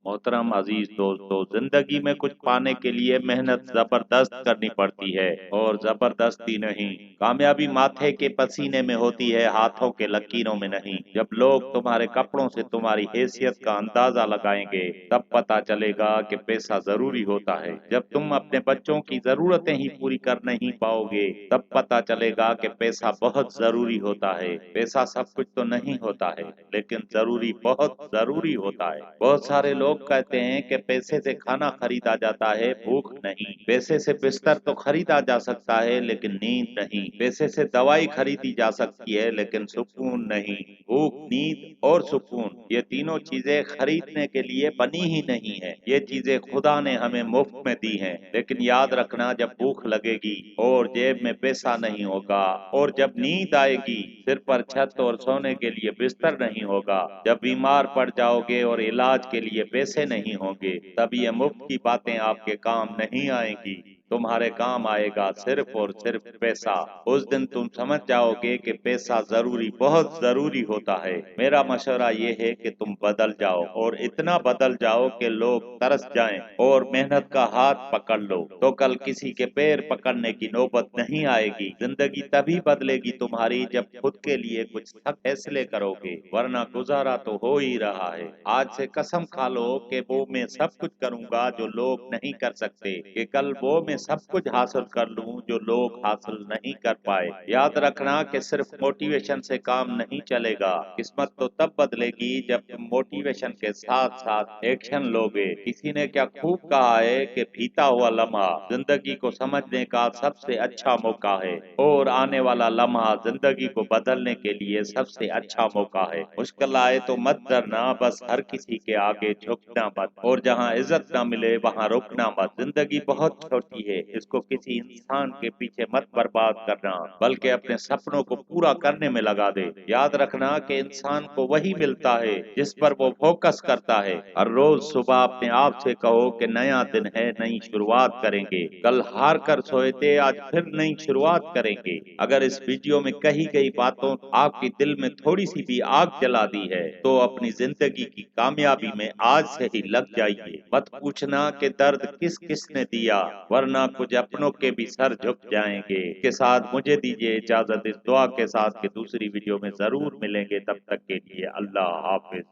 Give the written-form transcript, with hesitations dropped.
मोहतरम अजीज दोस्तों, जिंदगी में कुछ पाने के लिए मेहनत जबरदस्त करनी पड़ती है, और जबरदस्ती नहीं। कामयाबी माथे के पसीने में होती है, हाथों के लकीरों में नहीं। जब लोग तुम्हारे कपड़ों से तुम्हारी हैसियत का अंदाजा लगाएंगे, तब पता चलेगा कि पैसा जरूरी होता है। जब तुम अपने बच्चों की जरूरतें ही पूरी कर नहीं पाओगे, तब पता चलेगा कि पैसा बहुत जरूरी होता है। पैसा सब कुछ तो नहीं होता है, लेकिन जरूरी बहुत जरूरी होता है। बहुत सारे लोग कहते हैं कि पैसे से खाना खरीदा जाता है, भूख नहीं। पैसे से बिस्तर तो खरीदा जा सकता है, लेकिन नींद नहीं। पैसे से दवाई खरीदी जा सकती है, लेकिन सुकून नहीं। भूख, नींद और सुकून, ये तीनों चीजें खरीदने के लिए बनी ही नहीं है। ये चीजें खुदा ने हमें मुफ्त में दी हैं। लेकिन याद रखना, जब भूख लगेगी और जेब में पैसा नहीं होगा, और जब नींद आएगी, सिर पर छत और सोने के लिए बिस्तर नहीं होगा, जब बीमार पड़ जाओगे और इलाज के लिए पैसे नहीं होंगे, तब ये मुफ्त की बातें आपके काम नहीं आएंगी। तुम्हारे काम आएगा सिर्फ और सिर्फ पैसा। उस दिन तुम समझ जाओगे कि पैसा जरूरी, बहुत जरूरी होता है। मेरा मशवरा ये है कि तुम बदल जाओ, और इतना बदल जाओ कि लोग तरस जाएं, और मेहनत का हाथ पकड़ लो, तो कल किसी के पैर पकड़ने की नौबत नहीं आएगी। जिंदगी तभी बदलेगी तुम्हारी, जब खुद के लिए कुछ सख्त फैसले करोगे, वरना गुजारा तो हो ही रहा है। आज से कसम खा लो कि वो मैं सब कुछ करूंगा जो लोग नहीं कर सकते, कि कल वो मैं सब कुछ हासिल कर लूं जो लोग हासिल नहीं कर पाए। याद रखना कि सिर्फ मोटिवेशन से काम नहीं चलेगा। किस्मत तो तब बदलेगी जब तुम मोटिवेशन के साथ साथ एक्शन लोगे। किसी ने क्या खूब कहा है कि बीता हुआ लम्हा जिंदगी को समझने का सबसे अच्छा मौका है, और आने वाला लम्हा जिंदगी को बदलने के लिए सबसे अच्छा मौका है। मुश्किल आए तो मत डरना, बस हर किसी के आगे झुकना मत, और जहाँ इज्जत न मिले वहाँ रुकना मत। जिंदगी बहुत छोटी है, इसको किसी इंसान के पीछे मत बर्बाद करना, बल्कि अपने सपनों को पूरा करने में लगा दे। याद रखना कि इंसान को वही मिलता है जिस पर वो फोकस करता है। हर रोज सुबह अपने आप से कहो कि नया दिन है, नई शुरुआत करेंगे। कल हार कर सोए थे, आज फिर नई शुरुआत करेंगे। अगर इस वीडियो में कही गई बातों आपके दिल में थोड़ी सी भी आग जला दी है, तो अपनी जिंदगी की कामयाबी में आज से ही लग जाइए। मत पूछना कि दर्द किस किस ने दिया, वरना कुछ अपनों के भी सर झुक जाएंगे। के साथ मुझे दीजिए इजाजत, इस दुआ के साथ कि दूसरी वीडियो में जरूर मिलेंगे। तब तक के लिए अल्लाह हाफिज।